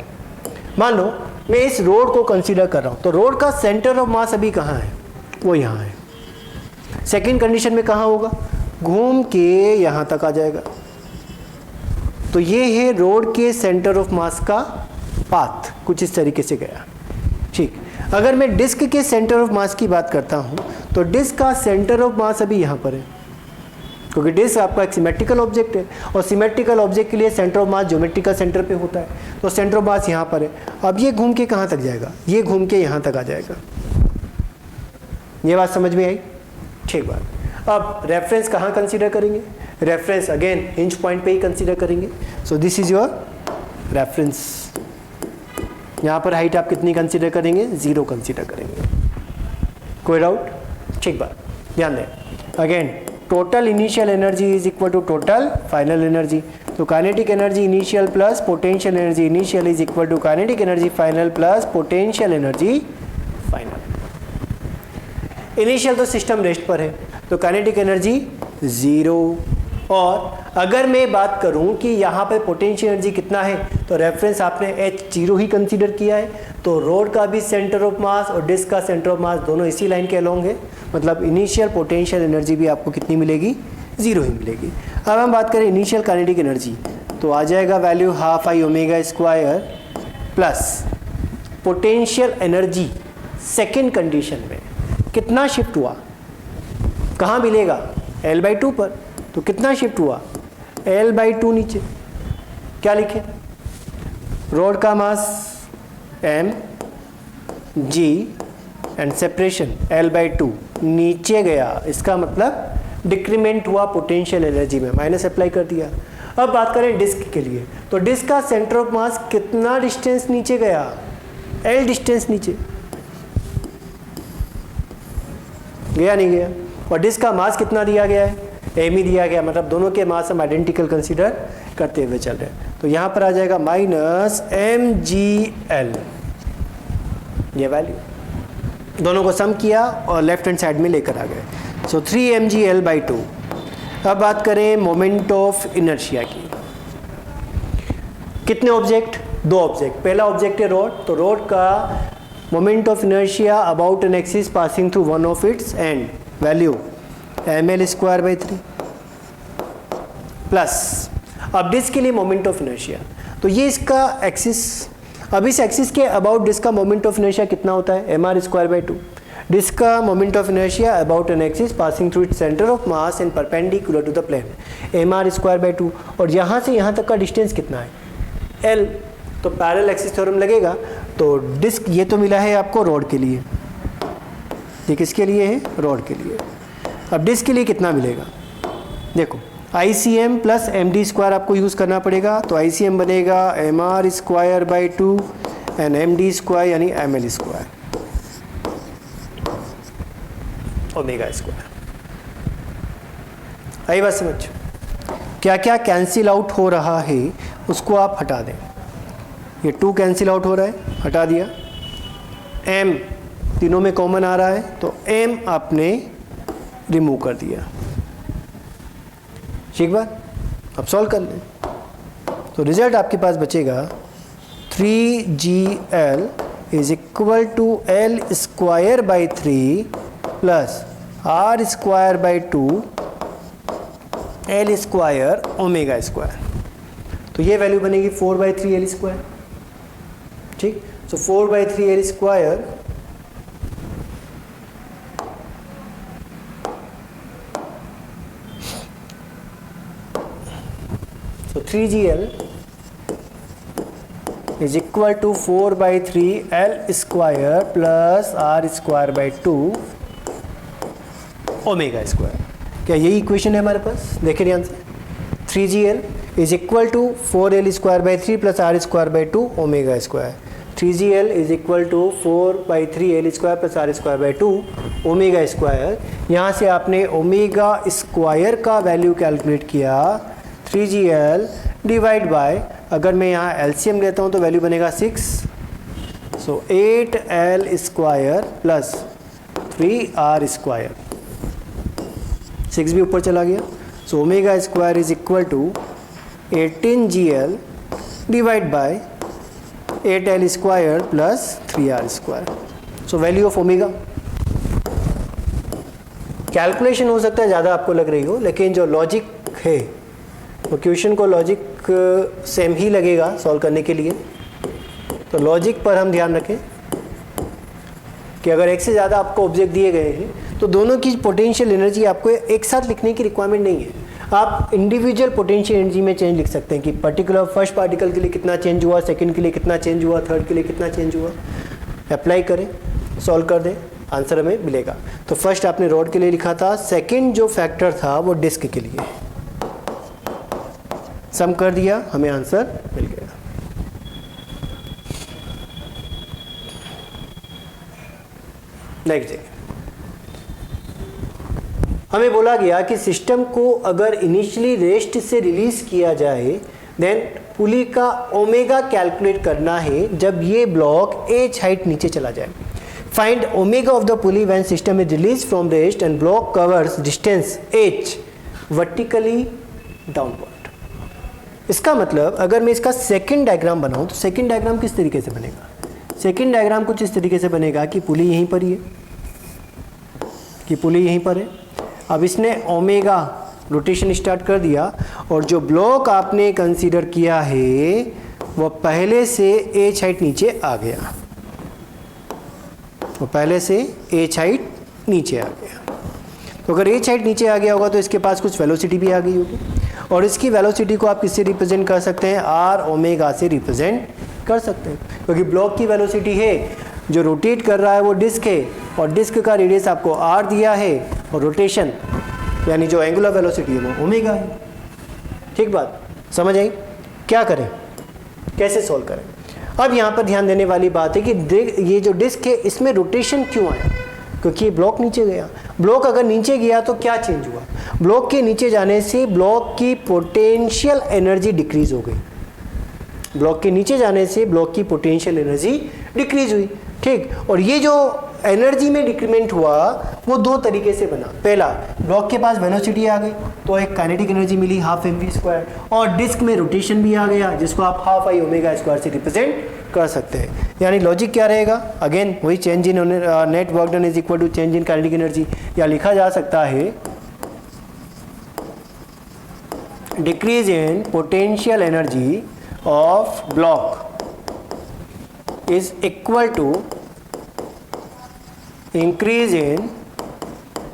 मान लो मैं इस रोड को कंसीडर कर रहा हूँ, तो रोड का सेंटर ऑफ मास अभी कहाँ है, वो यहाँ है। सेकेंड कंडीशन में कहाँ होगा, घूम के यहाँ तक आ जाएगा। तो ये है रोड के सेंटर ऑफ मास का पाथ, कुछ इस तरीके से गया, ठीक। अगर मैं डिस्क के सेंटर ऑफ मास की बात करता हूँ तो डिस्क का सेंटर ऑफ मास अभी यहाँ पर है, क्योंकि डिस्क आपका एक सिमेट्रिकल ऑब्जेक्ट है, और सिमेट्रिकल ऑब्जेक्ट के लिए centre of mass geometrical centre पे होता है, तो सेंटर ऑफ मास यहाँ पर है। अब ये घूम के कहाँ तक जाएगा, ये घूम के यहाँ तक आ जाएगा। ये बात समझ में आई, ठीक बात। अब रेफरेंस कहाँ कंसीडर करेंगे, रेफरेंस अगेन हिंज पॉइंट पे ही कंसीडर करेंगे। So this is your reference. यहाँ पर हाइट आप कितनी कंसीडर करेंगे, 0 कंसीडर करेंगे। कोई डाउट, ठीक बात। ध्यान दें, again total initial energy is equal to total final energy. तो kinetic energy initial plus potential energy initial is equal to kinetic energy final plus potential energy final. Initial तो system rest पर है, तो kinetic energy 0। और अगर मैं बात करूं कि यहाँ पे पोटेंशियल एनर्जी कितना है, तो रेफरेंस आपने H0 ही कंसीडर किया है, तो रोड का भी सेंटर ऑफ मास और डिस्क का सेंटर ऑफ मास दोनों इसी लाइन के अलोंग है, मतलब इनिशियल पोटेंशियल एनर्जी भी आपको कितनी मिलेगी, 0 ही मिलेगी। अब हम बात करें इनिशियल काइनेटिक एनर्जी, तो आ जाएगा value half I omega square plus potential energy second condition में कितना शिफ्ट हुआ, कहाँ मिलेगा, L/2 पर। तो कितना शिफ्ट हुआ, L/2 नीचे। क्या लिखे, रोड का मास m g and separation L/2 नीचे गया, इसका मतलब डिक्रीमेंट हुआ पोटेंशियल एनर्जी में, माइनस अप्लाई कर दिया। अब बात करें डिस्क के लिए, तो डिस्क का सेंटर ऑफ मास कितना डिस्टेंस नीचे गया, L डिस्टेंस नीचे गया, नहीं गया। और डिस्क का मास कितना दिया गया है, m ही दिया गया, मतलब दोनों के मास हम आइडेंटिकल कंसीडर करते हुए चल रहे हैं। तो यहाँ पर आ जाएगा माइनस mgl, ये वैल्यू दोनों को सम किया और लेफ्ट हैंड साइड में लेकर आ गए। सो 3 mgl/2। अब बात करें मोमेंट ऑफ इनर्शिया की, कितने ऑब्जेक्ट, 2 ऑब्जेक्ट। पहला ऑब्जेक्ट है रोड, तो रोड का moment of inertia about an axis passing through one of its end, value ml²/3 plus, अब डिस्क के लिए मोमेंट ऑफ इनर्शिया, तो ये इसका एक्सिस, अब इस एक्सिस के अबाउट डिस्क का मोमेंट ऑफ इनर्शिया कितना होता है, mr²/2। डिस्क का moment of inertia about an axis passing through its centre of mass and perpendicular to the plane, mr²/2। और यहाँ से यहाँ तक का डिस्टेंस कितना है, l, तो पैरेलल एक्सिस थ्योरम लगेगा। तो डिस्क ये तो मिला है आपको रोड के लिए, ये किसके लिए है, रोड के लिए। अब डिस्क के लिए कितना मिलेगा, देखो ICM प्लस md² आपको यूज़ करना पड़ेगा, तो ICM बनेगा mr²/2 एंड md² यानी ml² ओमेगा²। आई बात समझ, क्या क्या कैंसिल आउट हो रहा है उसको आप हटा दें। ये 2 कैंसिल आउट हो रहा है, हटा दिया। m तीनों में कॉमन आ रहा है, तो m आपने रिमूव कर दिया। ठीक बात, अब सॉल्व कर लें, तो रिजल्ट आपके पास बचेगा 3gl is equal to L²/3 plus R²/2 L² omega. तो ये वैल्यू बनेगी 4/3 L²। ठीक, सो 4/3 L², so 3gl is equal to 4/3 L² plus R²/2 ओमेगा²। क्या यही इक्वेशन है हमारे पास, देखिए ध्यान से, 3gl is equal to 4L²/3 plus R²/2 ओमेगा²। 3gl is equal to 4/3 L² plus R²/2 ओमेगा²। यहाँ से आपने ओमेगा² का वैल्यू कैलकुलेट किया, 3gl डिवाइड बाय, अगर मैं यहाँ LCM लेता हूँ तो वैल्यू बनेगा 6, सो 8L² प्लस 3R², 6 भी ऊपर चला गया, सो ओमेगा² is equal to 18gl divide by 8L² plus 3R²। So value of omega, calculation हो सकता है ज़्यादा आपको लग रही हो, लेकिन जो लॉजिक है वो क्वेश्चन को लॉजिक सेम ही लगेगा सॉल्व करने के लिए। तो लॉजिक पर हम ध्यान रखें कि अगर एक से ज़्यादा आपको ऑब्जेक्ट दिए गए हैं तो दोनों की पोटेंशियल एनर्जी आपको एक साथ लिखने की रिक्वायरमेंट नहीं है। आप इंडिविजुअल पोटेंशियल एनर्जी में चेंज लिख सकते हैं कि पर्टिकुलर फर्स्ट पार्टिकल के लिए कितना चेंज हुआ, सेकंड के लिए कितना चेंज हुआ, थर्ड के लिए कितना चेंज हुआ। अप्लाई करें, सॉल्व कर दें, आंसर हमें मिलेगा। तो फर्स्ट आपने रोड के लिए लिखा था, सेकंड जो फैक्टर था वो डिस्क के लिए, सम कर दिया, हमें आंसर मिल गया। नेक्स्ट देखिए, हमें बोला गया कि सिस्टम को अगर इनिशियली रेस्ट से रिलीज किया जाए देन पुली का ओमेगा कैलकुलेट करना है जब ये ब्लॉक एच हाइट नीचे चला जाए। Find omega of the pulley when system is release from rest and block covers distance H vertically downward. इसका मतलब अगर मैं इसका सेकंड डायग्राम बनाऊं तो सेकंड डायग्राम किस तरीके से बनेगा? सेकंड डायग्राम कुछ इस तरीके से बनेगा कि पुली यहीं पर ही है, कि पुली यहीं पर है। अब इसने ओमेगा रोटेशन स्टार्ट कर दिया और जो ब्लॉक आपने कंसीडर किया है वो पहले से एच हाइट नीचे आ गया, वो पहले से एच हाइट नीचे आ गया। तो अगर एच हाइट नीचे आ गया होगा तो इसके पास कुछ वेलोसिटी भी आ गई होगी और इसकी वेलोसिटी को आप किससे रिप्रेजेंट कर सकते हैं? आर ओमेगा से रिप्रेजेंट कर सकते हैं, क्योंकि ब्लॉक की वेलोसिटी है, जो रोटेट कर रहा है वो डिस्क है और डिस्क का रेडियस आपको आर दिया है और रोटेशन यानी जो एंगुलर वेलोसिटी है वो ओमेगा है। ठीक बात समझ आई? क्या करें, कैसे सॉल्व करें? अब यहाँ पर ध्यान देने वाली बात है कि ये जो डिस्क है इसमें रोटेशन क्यों आया? क्योंकि ये ब्लॉक नीचे गया। ब्लॉक अगर नीचे गया तो क्या चेंज हुआ? ब्लॉक के नीचे जाने से ब्लॉक की पोटेंशियल एनर्जी डिक्रीज हो गई। ब्लॉक के नीचे जाने से ब्लॉक की पोटेंशियल एनर्जी डिक्रीज हुई। ठीक, और ये जो एनर्जी में डिक्रीमेंट हुआ वो दो तरीके से बना। पहला, ब्लॉक के पास वेलोसिटी आ गई तो एक काइनेटिक एनर्जी मिली हाफ एम वी स्क्वायर, और डिस्क में रोटेशन भी आ गया जिसको आप हाफ आई ओमेगा स्क्वायर से रिप्रेजेंट कर सकते हैं। यानी लॉजिक क्या रहेगा? अगेन वही change in net work done is equal to change in kinetic energy, या लिखा जा सकता है decrease in potential energy of block is equal to increase in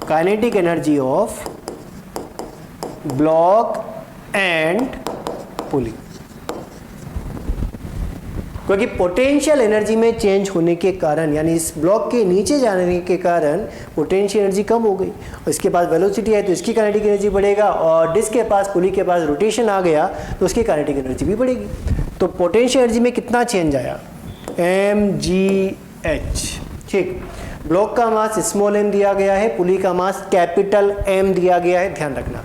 kinetic energy of block and pulley। क्योंकि potential energy में change होने के कारण यानी इस ब्लॉक के नीचे जाने के कारण पोटेंशियल एनर्जी कम हो गई और इसके पास वेलोसिटी है तो इसकी काइनेटिक एनर्जी बढ़ेगा, और डिस्क के पास पुली के पास रोटेशन आ गया तो उसकी काइनेटिक एनर्जी भी बढ़ेगी। तो पोटेंशियल एनर्जी में कितना चेंज आया? mgh। ठीक, ब्लॉक का मास स्मॉल m दिया गया है, पुली का मास कैपिटल M दिया गया है, ध्यान रखना।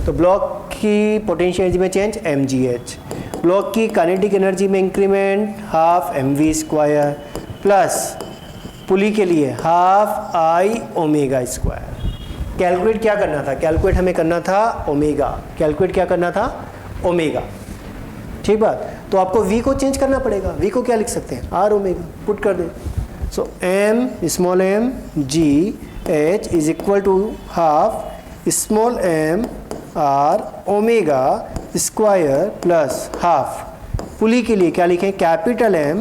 तो ब्लॉक की पोटेंशियल एनर्जी में चेंज mgh, ब्लॉक की काइनेटिक एनर्जी में increment half M we square plus pulley के लिए half I omega square. Calculate क्या करना था? कैलकुलेट हमें करना था ओमेगा। कैलकुलेट क्या करना था? ओमेगा। ठीक बात। तो आपको v को चेंज करना पड़ेगा। v को क्या लिख सकते हैं? आर ओमेगा पुट कर दे। So m small m g h is equal to half small m R omega square plus half pulley के लिए क्या लिखें? Capital M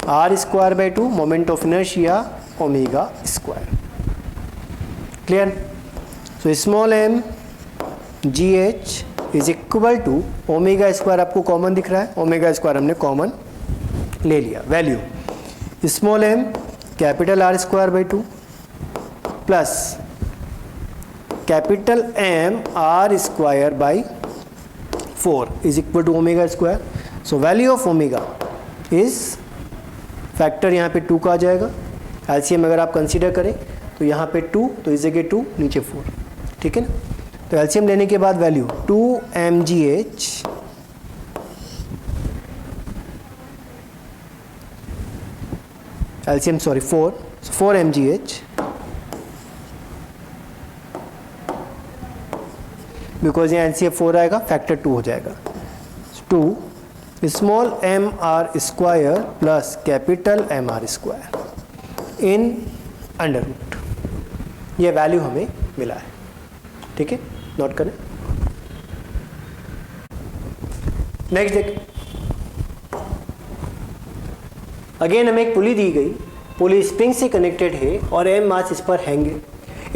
R square by 2 moment of inertia omega square. Clear? So small m G H is equal to omega square, आपको common दिख रहा है, omega square हमने common ले लिया। Value small m capital R square by 2 plus capital M R square by 4 is equal to omega square. So value of omega is factor यहाँ पे 2 का आ जाएगा। एलसीएम अगर आप कंसीडर करें तो यहाँ पे 2, तो इस जगह 2 नीचे 4। ठीक है ना? तो एलसीएम लेने के बाद value 2 mgh LCM sorry 4 mgh because यहाँ एनसीएफ 4 आएगा, फैक्टर 2 हो जाएगा। 2 small m R square plus capital M R square in under root. ये वैल्यू हमें मिला है। ठीक है, नोट करें। नेक्स्ट देखें, अगेन हमें एक पुली दी गई, पुली स्प्रिंग से कनेक्टेड है और m मास इस पर हैंगे।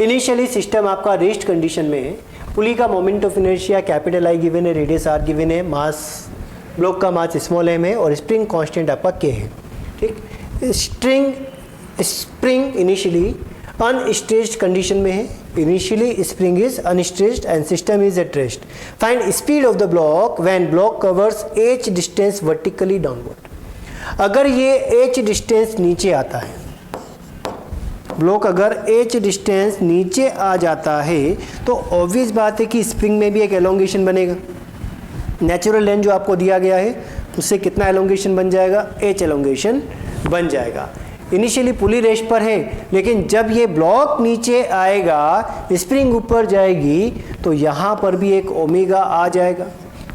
इनिशियली सिस्टम आपका रेस्ट कंडीशन में है, पुली का moment of inertia capital I given है, रेडियस आर गिवन है, मास ब्लॉक का मास स्मॉल m है और स्प्रिंग कांस्टेंट आपका k है। ठीक, स्प्रिंग इनिशियली अनस्ट्रेच्ड कंडीशन में है, initially spring is unstretched and system is at rest. Find speed of the block when block covers h distance vertically downward. अगर ये h distance नीचे आता है, ब्लॉक अगर h डिस्टेंस नीचे आ जाता है तो ऑब्वियस बात है कि स्प्रिंग में भी एक एलोंगेशन बनेगा। नेचुरल लेंथ जो आपको दिया गया है उससे कितना एलोंगेशन बन जाएगा, h एलोंगेशन बन जाएगा। इनिशियली पुली रेस्ट पर है, लेकिन जब ये ब्लॉक नीचे आएगा, स्प्रिंग ऊपर जाएगी, तो यहाँ पर भी एक ओमेगा आ जाएगा।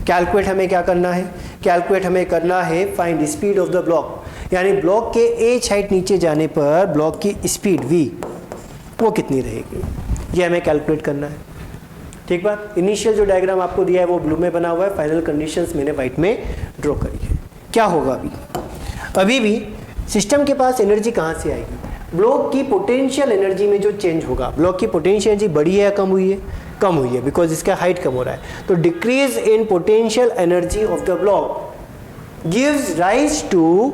कैलकुलेट हमें क्या करना है, कैलकुलेट हमें करना है find speed of the block, यानी ब्लॉक के एच हाइट नीचे जाने पर ब्लॉक की स्पीड v वो कितनी रहेगी, ये हमें कैलकुलेट करना है। ठीक बात। इनिशियल जो डायग्राम आपको दिया है वो ब्लू में बना हुआ है, फाइनल कंडीशंस मैंने व्हाइट में ड्रॉ करी है। क्या होगा अभी भी सिस्टम के पास एनर्जी कहाँ से आएगी, ब्लॉक की पोटेंशियल एनर्जी में जो चेंज होगा, ब्लॉक की पोटेंशियल एनर्जी बढ़ी है या कम हुई है, कम हुई है, बिकॉज इसका हाइट कम हो रहा है। तो decrease in potential energy of the block gives rise to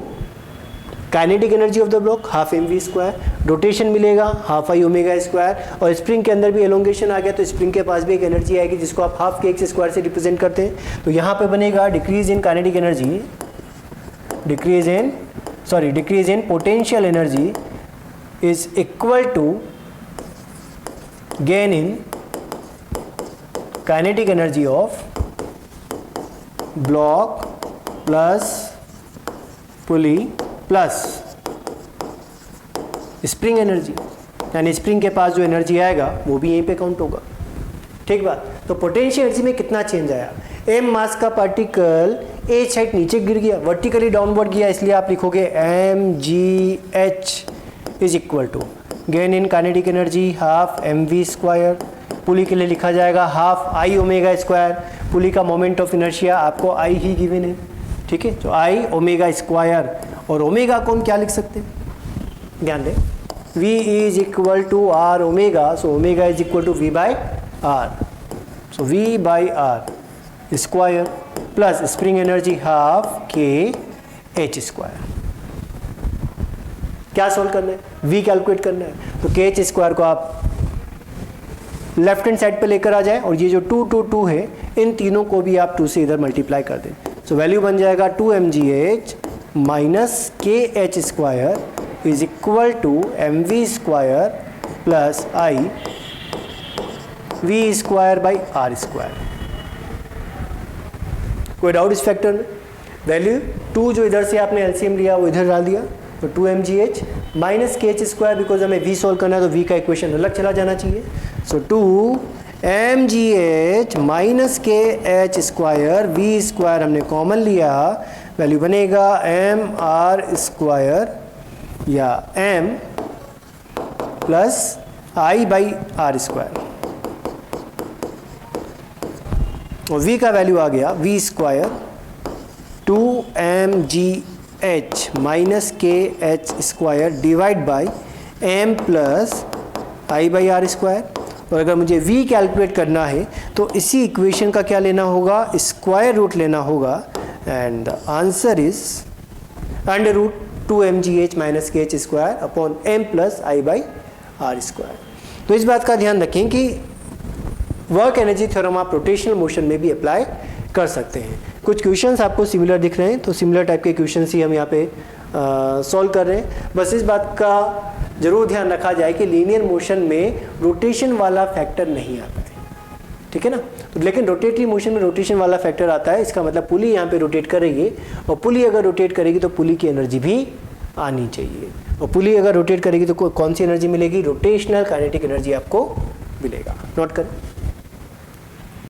kinetic energy of the block half mv square, rotation मिलेगा हाफ आई ओमेगा स्क्वायर, और स्प्रिंग के अंदर भी एलोंगेशन आ गया तो स्प्रिंग के पास भी एक एनर्जी आएगी जिसको आप हाफ के एक्स स्क्वायर से रिप्रेजेंट करते हैं। तो यहाँ पे बनेगा decrease in kinetic energy, decrease in potential energy is equal to gain in kinetic energy of block plus pulley plus spring energy, यानी स्प्रिंग के पास जो एनर्जी आएगा वो भी यहीं पे काउंट होगा। ठीक बात। तो पोटेंशियल एनर्जी में कितना चेंज आया, m मास का पार्टिकल h हाइट नीचे गिर गया, वर्टिकली डाउनवर्ड गया, इसलिए आप लिखोगे mgh is equal to gain in kinetic energy half mv square, pulley के लिए लिखा जाएगा half I omega square, pulley का मोमेंट ऑफ इनर्शिया आपको आई ही गिवन है। ठीक है, तो आई ओमेगा स्क्वायर, और ओमेगा को हम क्या लिख सकते हैं, ध्यान दें, v is equal to R omega, so omega is equal to v by R, so v by are square plus spring energy half K H square. क्या सॉल्व करना है, v कैलकुलेट करना है, तो के एच स्क्वायर को आप left hand side पे लेकर आ जाए, और ये जो 2 2 2 है इन तीनों को भी आप 2 से इधर मल्टीप्लाई कर दें, सो वैल्यू बन जाएगा 2mgh माइनस के H square is equal to mv square plus I v square by are square. कोई डाउट इस फैक्टर में, वैल्यू 2 जो इधर से आपने एलसीएम लिया वो इधर डाल दिया, तो 2mgh माइनस के एच स्क्वायर, बिकॉज हमें v सॉल्व करना है तो v का इक्वेशन अलग चला जाना चाहिए, सो 2mgh माइनस के एच स्क्वायर, v स्क्वायर हमने कॉमन लिया, वैल्यू बनेगा mr स्क्वायर या m plus I by are square, और v का वैल्यू आ गया v स्क्वायर 2mgh माइनस के H square divide by m plus I by are square. और अगर मुझे v कैलकुलेट करना है तो इसी इक्वेशन का क्या लेना होगा, स्क्वायर रूट लेना होगा, and the answer is under root 2mgh minus के H square upon m plus I by are square. तो इस बात का ध्यान रखें कि वर्क एनर्जी थ्योरम आप रोटेशनल मोशन में भी अप्लाई कर सकते हैं। कुछ क्वेश्चंस आपको सिमिलर दिख रहे हैं, तो सिमिलर टाइप के क्वेश्चंस ही हम यहाँ पे सॉल्व कर रहे हैं। बस इस बात का जरूर ध्यान रखा जाए कि लीनियर मोशन में रोटेशन वाला फैक्टर नहीं आता है, ठीक है ना। तो लेकिन रोटेटरी मोशन में रोटेशन वाला फैक्टर आता है, इसका मतलब पुली यहाँ पे रोटेट करेगी, और पुली अगर रोटेट करेगी तो पुली की एनर्जी भी आनी चाहिए, और पुली अगर रोटेट करेगी तो कौन सी एनर्जी मिलेगी, रोटेशनल काइनेटिक एनर्जी आपको मिलेगा। नोट करें।